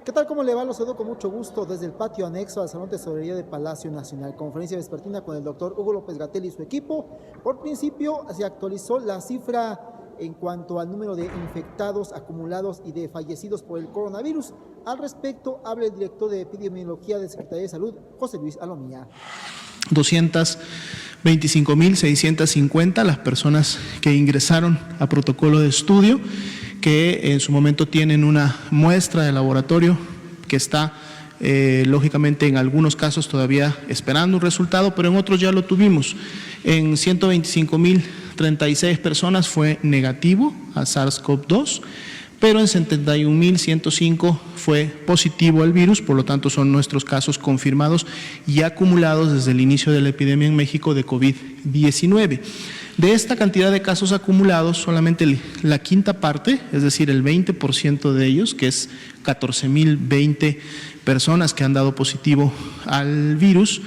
¿Qué tal? ¿Cómo le va? Los saludo con mucho gusto desde el patio anexo al Salón de Tesorería de Palacio Nacional. Conferencia vespertina con el doctor Hugo López-Gatell y su equipo. Por principio, se actualizó la cifra en cuanto al número de infectados acumulados y de fallecidos por el coronavirus. Al respecto, habla el director de Epidemiología de Secretaría de Salud, José Luis Alomía. 225.650 las personas que ingresaron a protocolo de estudio, que en su momento tienen una muestra de laboratorio que está lógicamente en algunos casos todavía esperando un resultado, pero en otros ya lo tuvimos. En 125.036 personas fue negativo a SARS-CoV-2, pero en 71.105 fue positivo al virus, por lo tanto son nuestros casos confirmados y acumulados desde el inicio de la epidemia en México de COVID-19. De esta cantidad de casos acumulados, solamente la quinta parte, es decir, el 20% de ellos, que es 14.020 personas que han dado positivo al virus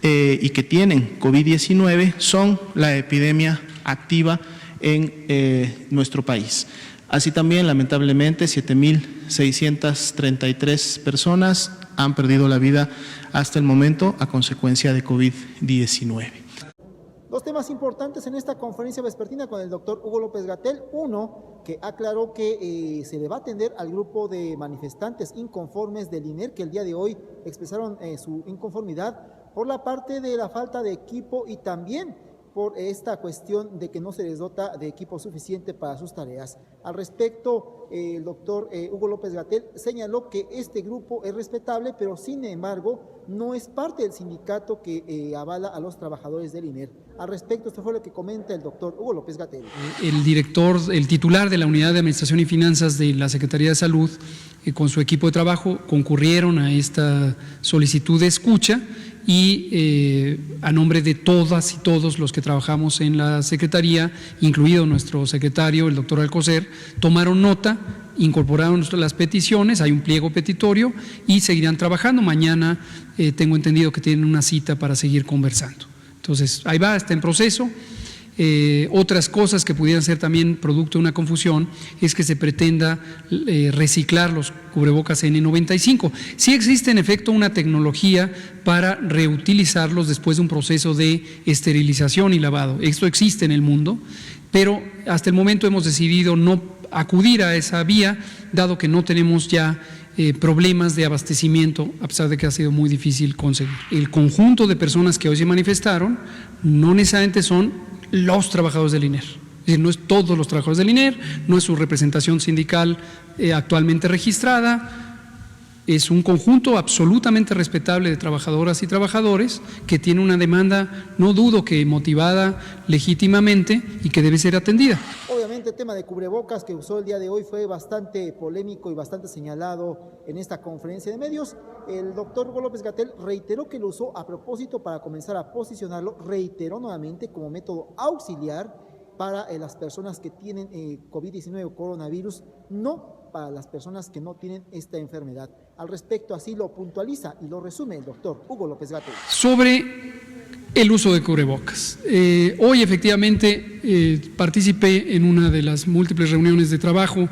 y que tienen COVID-19, son la epidemia activa en nuestro país. Así también, lamentablemente, 7.633 personas han perdido la vida hasta el momento a consecuencia de COVID-19. Dos temas importantes en esta conferencia vespertina con el doctor Hugo López-Gatell. Uno, que aclaró que se le va a atender al grupo de manifestantes inconformes del INER, que el día de hoy expresaron su inconformidad por la parte de la falta de equipo y también por esta cuestión de que no se les dota de equipo suficiente para sus tareas. Al respecto, el doctor Hugo López-Gatell señaló que este grupo es respetable, pero sin embargo no es parte del sindicato que avala a los trabajadores del INER. Al respecto, esto fue lo que comenta el doctor Hugo López-Gatell. El titular de la Unidad de Administración y Finanzas de la Secretaría de Salud, con su equipo de trabajo, concurrieron a esta solicitud de escucha y a nombre de todas y todos los que trabajamos en la Secretaría, incluido nuestro secretario, el doctor Alcocer, tomaron nota, incorporaron las peticiones, hay un pliego petitorio y seguirán trabajando. Mañana tengo entendido que tienen una cita para seguir conversando. Entonces, ahí va, está en proceso. Otras cosas que pudieran ser también producto de una confusión es que se pretenda reciclar los cubrebocas N95. Sí existe en efecto una tecnología para reutilizarlos después de un proceso de esterilización y lavado. Esto existe en el mundo, pero hasta el momento hemos decidido no acudir a esa vía, dado que no tenemos ya problemas de abastecimiento, a pesar de que ha sido muy difícil conseguir. El conjunto de personas que hoy se manifestaron no necesariamente son los trabajadores del INER, es decir, no es todos los trabajadores del INER, no es su representación sindical actualmente registrada, es un conjunto absolutamente respetable de trabajadoras y trabajadores que tiene una demanda, no dudo que motivada legítimamente y que debe ser atendida. Obviamente el tema de cubrebocas que usó el día de hoy fue bastante polémico y bastante señalado en esta conferencia de medios. El doctor Hugo López-Gatell reiteró que lo usó a propósito para comenzar a posicionarlo, reiteró nuevamente como método auxiliar para las personas que tienen COVID-19 o coronavirus, no para las personas que no tienen esta enfermedad. Al respecto, así lo puntualiza y lo resume el doctor Hugo López-Gatell. Sobre el uso de cubrebocas. Hoy efectivamente participé en una de las múltiples reuniones de trabajo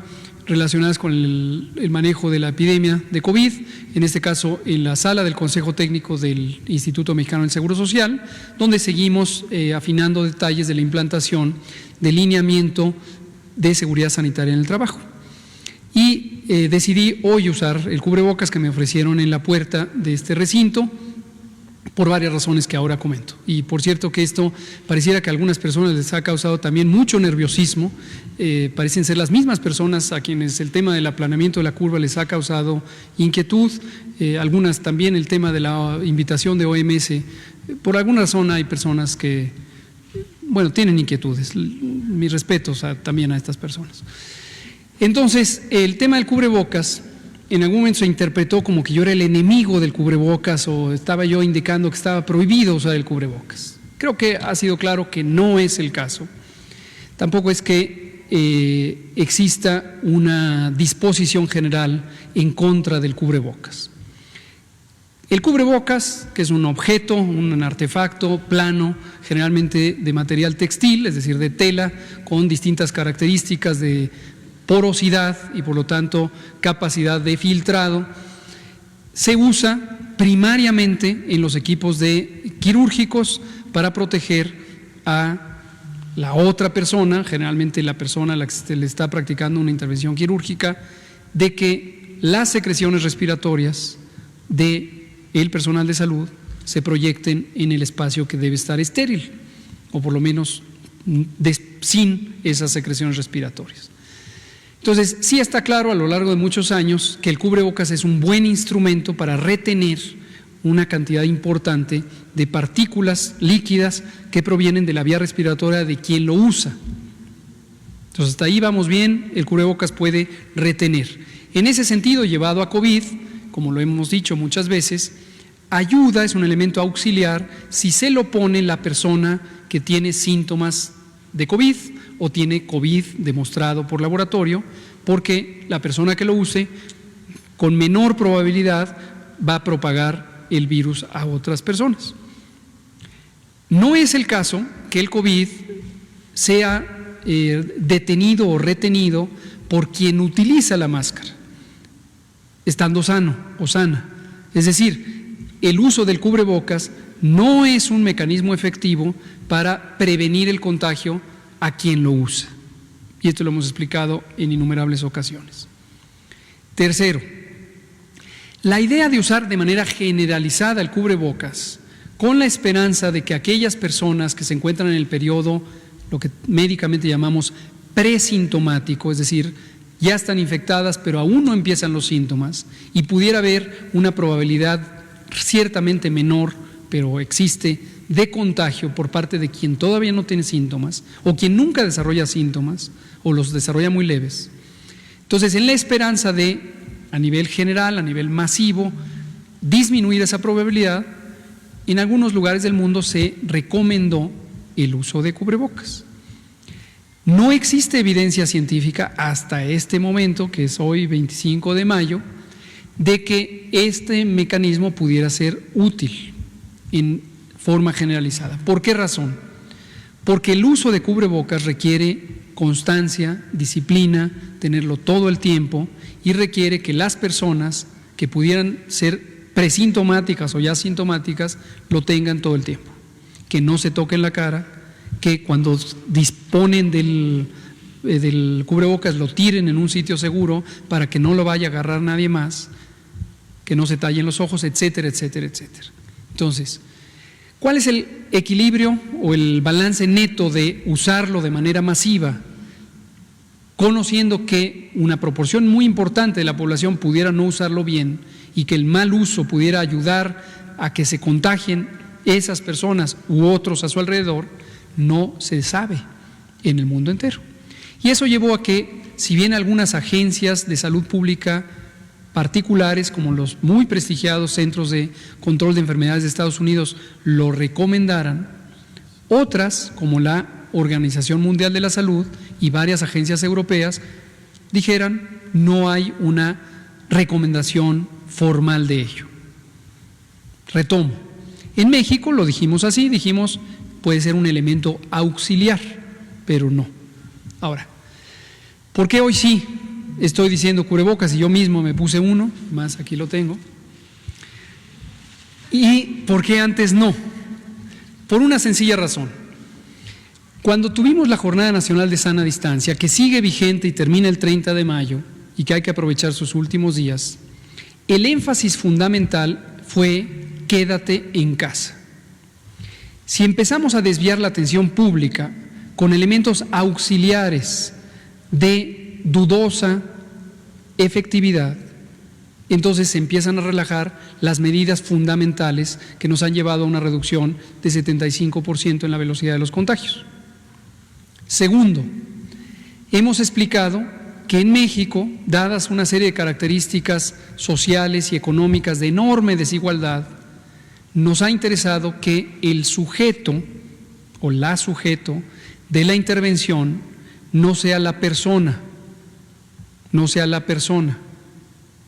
relacionadas con el manejo de la epidemia de COVID, en este caso en la sala del Consejo Técnico del Instituto Mexicano del Seguro Social, donde seguimos afinando detalles de la implantación del lineamiento de seguridad sanitaria en el trabajo. Y decidí hoy usar el cubrebocas que me ofrecieron en la puerta de este recinto, por varias razones que ahora comento. Y por cierto que esto pareciera que a algunas personas les ha causado también mucho nerviosismo, parecen ser las mismas personas a quienes el tema del aplanamiento de la curva les ha causado inquietud, algunas también el tema de la invitación de OMS, por alguna razón hay personas que, bueno, tienen inquietudes, mis respetos también a estas personas. Entonces, el tema del cubrebocas en algún momento se interpretó como que yo era el enemigo del cubrebocas o estaba yo indicando que estaba prohibido usar el cubrebocas. Creo que ha sido claro que no es el caso. Tampoco es que exista una disposición general en contra del cubrebocas. El cubrebocas, que es un objeto, un artefacto plano, generalmente de material textil, es decir, de tela, con distintas características de porosidad y por lo tanto capacidad de filtrado, se usa primariamente en los equipos quirúrgicos para proteger a la otra persona, generalmente la persona a la que se le está practicando una intervención quirúrgica, de que las secreciones respiratorias del personal de salud se proyecten en el espacio que debe estar estéril, o por lo menos sin esas secreciones respiratorias. Entonces, sí está claro a lo largo de muchos años que el cubrebocas es un buen instrumento para retener una cantidad importante de partículas líquidas que provienen de la vía respiratoria de quien lo usa. Entonces, hasta ahí vamos bien, el cubrebocas puede retener. En ese sentido, llevado a COVID, como lo hemos dicho muchas veces, ayuda, es un elemento auxiliar si se lo pone la persona que tiene síntomas de COVID o tiene COVID demostrado por laboratorio, porque la persona que lo use con menor probabilidad va a propagar el virus a otras personas. No es el caso que el COVID sea detenido o retenido por quien utiliza la máscara, estando sano o sana. Es decir, el uso del cubrebocas no es un mecanismo efectivo para prevenir el contagio a quien lo usa. Y esto lo hemos explicado en innumerables ocasiones. Tercero, la idea de usar de manera generalizada el cubrebocas con la esperanza de que aquellas personas que se encuentran en el periodo, lo que médicamente llamamos presintomático, es decir, ya están infectadas pero aún no empiezan los síntomas y pudiera haber una probabilidad ciertamente menor, pero existe, de contagio por parte de quien todavía no tiene síntomas o quien nunca desarrolla síntomas o los desarrolla muy leves. Entonces, en la esperanza de, a nivel general, a nivel masivo, disminuir esa probabilidad, en algunos lugares del mundo se recomendó el uso de cubrebocas. No existe evidencia científica hasta este momento, que es hoy 25 de mayo, de que este mecanismo pudiera ser útil en forma generalizada. ¿Por qué razón? Porque el uso de cubrebocas requiere constancia, disciplina, tenerlo todo el tiempo, y requiere que las personas que pudieran ser presintomáticas o ya sintomáticas lo tengan todo el tiempo, que no se toquen la cara, que cuando disponen del cubrebocas lo tiren en un sitio seguro para que no lo vaya a agarrar nadie más, que no se tallen los ojos, etcétera, etcétera, etcétera. Entonces, ¿cuál es el equilibrio o el balance neto de usarlo de manera masiva, conociendo que una proporción muy importante de la población pudiera no usarlo bien y que el mal uso pudiera ayudar a que se contagien esas personas u otros a su alrededor? No se sabe en el mundo entero. Y eso llevó a que, si bien algunas agencias de salud pública particulares, como los muy prestigiados Centros de Control de Enfermedades de Estados Unidos, lo recomendaran, otras, como la Organización Mundial de la Salud y varias agencias europeas, dijeran no hay una recomendación formal de ello. Retomo. En México lo dijimos así, dijimos puede ser un elemento auxiliar, pero no. Ahora, ¿por qué hoy sí estoy diciendo cubrebocas y yo mismo me puse uno, más aquí lo tengo? ¿Y por qué antes no? Por una sencilla razón. Cuando tuvimos la Jornada Nacional de Sana Distancia, que sigue vigente y termina el 30 de mayo y que hay que aprovechar sus últimos días, el énfasis fundamental fue quédate en casa. Si empezamos a desviar la atención pública con elementos auxiliares de dudosa efectividad, entonces se empiezan a relajar las medidas fundamentales que nos han llevado a una reducción de 75% en la velocidad de los contagios. Segundo, hemos explicado que en México, dadas una serie de características sociales y económicas de enorme desigualdad, nos ha interesado que el sujeto o la sujeto de la intervención no sea la persona,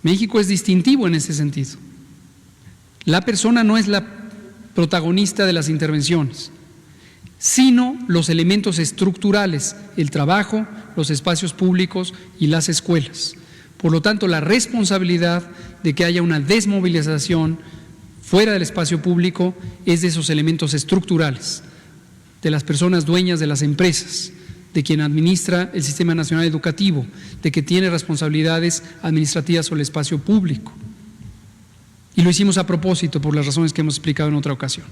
México es distintivo en ese sentido. La persona no es la protagonista de las intervenciones. sino los elementos estructurales, el trabajo, los espacios públicos y las escuelas. Por lo tanto, la responsabilidad de que haya una desmovilización fuera del espacio público es de esos elementos estructurales, de las personas dueñas de las empresas, de quien administra el Sistema Nacional Educativo, de que tiene responsabilidades administrativas sobre el espacio público. Y lo hicimos a propósito por las razones que hemos explicado en otra ocasión.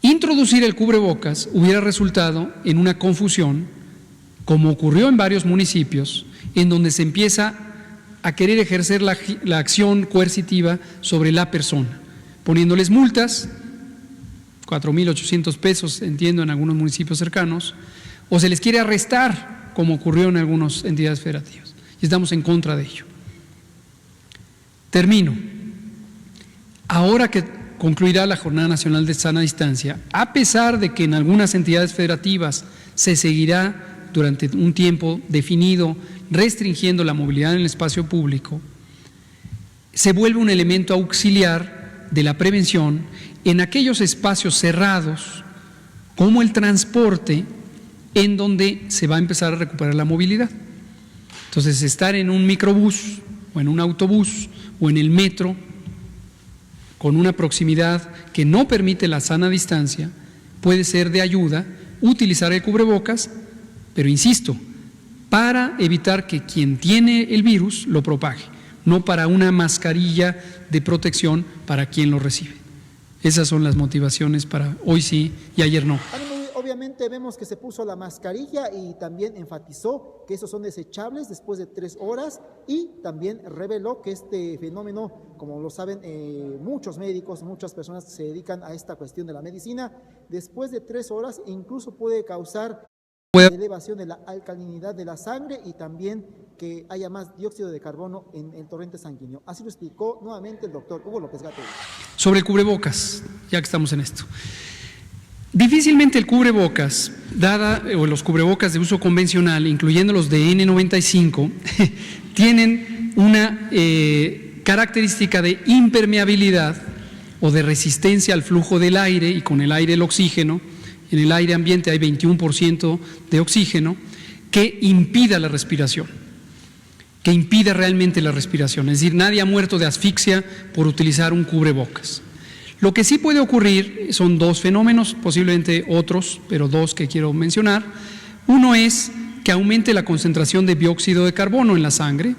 Introducir el cubrebocas hubiera resultado en una confusión, como ocurrió en varios municipios, en donde se empieza a querer ejercer la acción coercitiva sobre la persona, poniéndoles multas, 4.800 pesos, entiendo, en algunos municipios cercanos, o se les quiere arrestar, como ocurrió en algunas entidades federativas. Y estamos en contra de ello. Termino. Ahora que concluirá la Jornada Nacional de Sana Distancia, a pesar de que en algunas entidades federativas se seguirá durante un tiempo definido restringiendo la movilidad en el espacio público, se vuelve un elemento auxiliar de la prevención en aquellos espacios cerrados, como el transporte, en donde se va a empezar a recuperar la movilidad. Entonces, estar en un microbús o en un autobús o en el metro con una proximidad que no permite la sana distancia puede ser de ayuda utilizar el cubrebocas, pero insisto, para evitar que quien tiene el virus lo propague, no para una mascarilla de protección para quien lo recibe. Esas son las motivaciones para hoy sí y ayer no. Obviamente vemos que se puso la mascarilla y también enfatizó que esos son desechables después de 3 horas y también reveló que este fenómeno, como lo saben muchos médicos, muchas personas se dedican a esta cuestión de la medicina, después de 3 horas incluso puede causar elevación de la alcalinidad de la sangre y también que haya más dióxido de carbono en el torrente sanguíneo. Así lo explicó nuevamente el doctor Hugo López Gatell. Sobre el cubrebocas, ya que estamos en esto. Difícilmente el cubrebocas, o los cubrebocas de uso convencional, incluyendo los de N95, tienen una característica de impermeabilidad o de resistencia al flujo del aire y con el aire el oxígeno. En el aire ambiente hay 21% de oxígeno que impida la respiración, que impida realmente la respiración. Es decir, nadie ha muerto de asfixia por utilizar un cubrebocas. Lo que sí puede ocurrir son 2 fenómenos, posiblemente otros, pero 2 que quiero mencionar. Uno es que aumente la concentración de dióxido de carbono en la sangre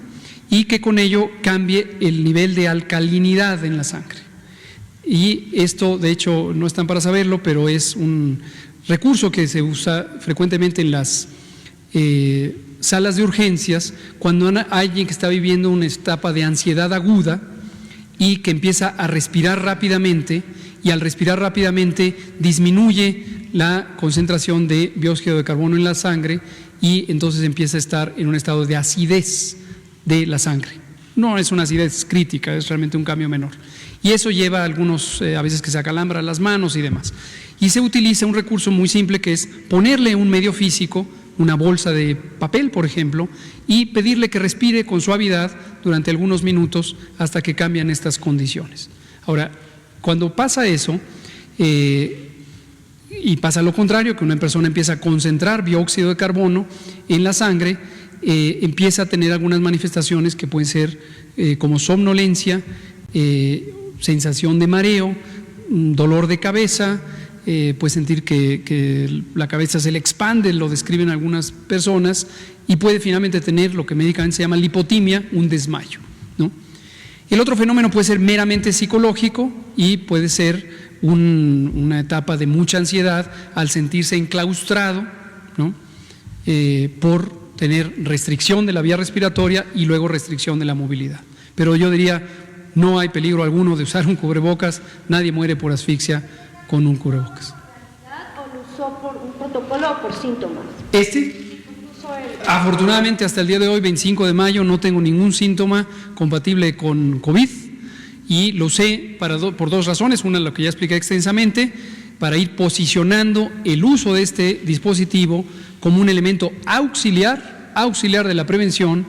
y que con ello cambie el nivel de alcalinidad en la sangre. Y esto, de hecho, no están para saberlo, pero es un recurso que se usa frecuentemente en las salas de urgencias cuando hay alguien que está viviendo una etapa de ansiedad aguda y que empieza a respirar rápidamente y al respirar rápidamente disminuye la concentración de dióxido de carbono en la sangre y entonces empieza a estar en un estado de acidez de la sangre. No es una acidez crítica, es realmente un cambio menor. Y eso lleva a algunos, a veces que se acalambran las manos y demás. Y se utiliza un recurso muy simple que es ponerle un medio físico, una bolsa de papel, por ejemplo, y pedirle que respire con suavidad durante algunos minutos hasta que cambian estas condiciones. Ahora, cuando pasa eso, y pasa lo contrario, que una persona empieza a concentrar dióxido de carbono en la sangre, empieza a tener algunas manifestaciones que pueden ser como somnolencia, sensación de mareo, dolor de cabeza, puede sentir que la cabeza se le expande, lo describen algunas personas, y puede finalmente tener lo que médicamente se llama lipotimia, un desmayo, ¿no? El otro fenómeno puede ser meramente psicológico y puede ser una etapa de mucha ansiedad al sentirse enclaustrado, ¿no? Por tener restricción de la vía respiratoria y luego restricción de la movilidad. Pero yo diría, no hay peligro alguno de usar un cubrebocas, nadie muere por asfixia con un cubrebocas. ¿O lo usó por un protocolo o por síntomas? Afortunadamente hasta el día de hoy, 25 de mayo, no tengo ningún síntoma compatible con COVID y lo usé por 2 razones. Una, lo que ya expliqué extensamente, para ir posicionando el uso de este dispositivo como un elemento auxiliar de la prevención,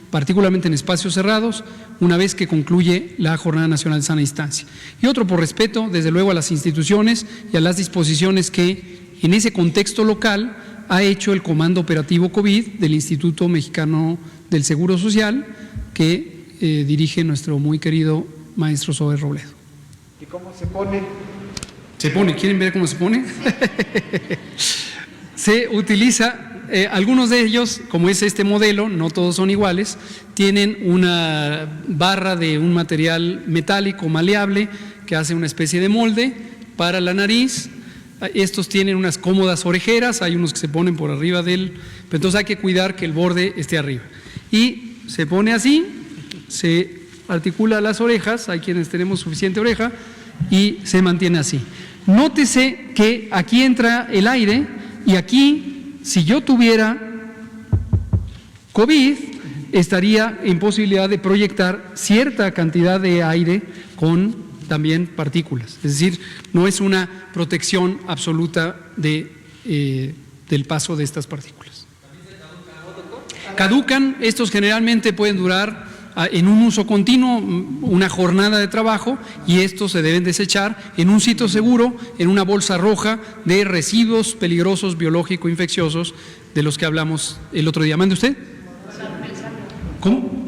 particularmente en espacios cerrados, una vez que concluye la Jornada Nacional de Sana Distancia. Y otro, por respeto, desde luego, a las instituciones y a las disposiciones que en ese contexto local ha hecho el Comando Operativo COVID del Instituto Mexicano del Seguro Social, que dirige nuestro muy querido maestro Zoe Robledo. ¿Y cómo se pone? ¿Se pone? ¿Quieren ver cómo se pone? Se utiliza, algunos de ellos, como es este modelo, no todos son iguales, tienen una barra de un material metálico maleable que hace una especie de molde para la nariz. Estos tienen unas cómodas orejeras, hay unos que se ponen por arriba del, pero entonces hay que cuidar que el borde esté arriba. Y se pone así, se articula las orejas, hay quienes tenemos suficiente oreja, y se mantiene así. Nótese que aquí entra el aire y aquí, si yo tuviera COVID, estaría en posibilidad de proyectar cierta cantidad de aire con también partículas. Es decir, no es una protección absoluta del paso de estas partículas. Caducan, estos generalmente pueden durar en un uso continuo, una jornada de trabajo, y estos se deben desechar en un sitio seguro, en una bolsa roja de residuos peligrosos biológico-infecciosos de los que hablamos el otro día. ¿Mande usted? ¿Cómo?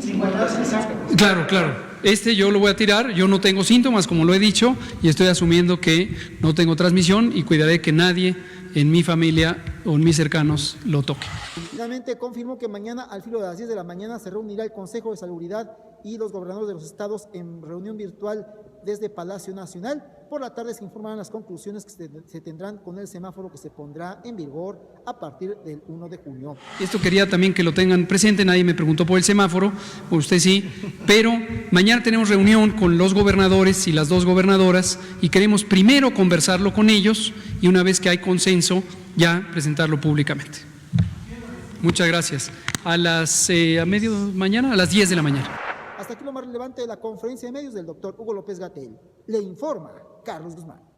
Claro, claro. Este yo lo voy a tirar, yo no tengo síntomas, como lo he dicho, y estoy asumiendo que no tengo transmisión y cuidaré que nadie en mi familia o en mis cercanos lo toque. Finalmente confirmó que mañana al filo de las 10 de la mañana se reunirá el Consejo de Salubridad y los gobernadores de los estados en reunión virtual desde Palacio Nacional. Por la tarde se informarán las conclusiones que se tendrán con el semáforo que se pondrá en vigor a partir del 1 de junio. Esto quería también que lo tengan presente, nadie me preguntó por el semáforo, usted sí, pero mañana tenemos reunión con los gobernadores y las dos gobernadoras y queremos primero conversarlo con ellos y una vez que hay consenso ya presentarlo públicamente. Muchas gracias. A las 10 de la mañana. Hasta aquí lo más relevante de la conferencia de medios del doctor Hugo López Gatell. Le informa Carlos Guzmán.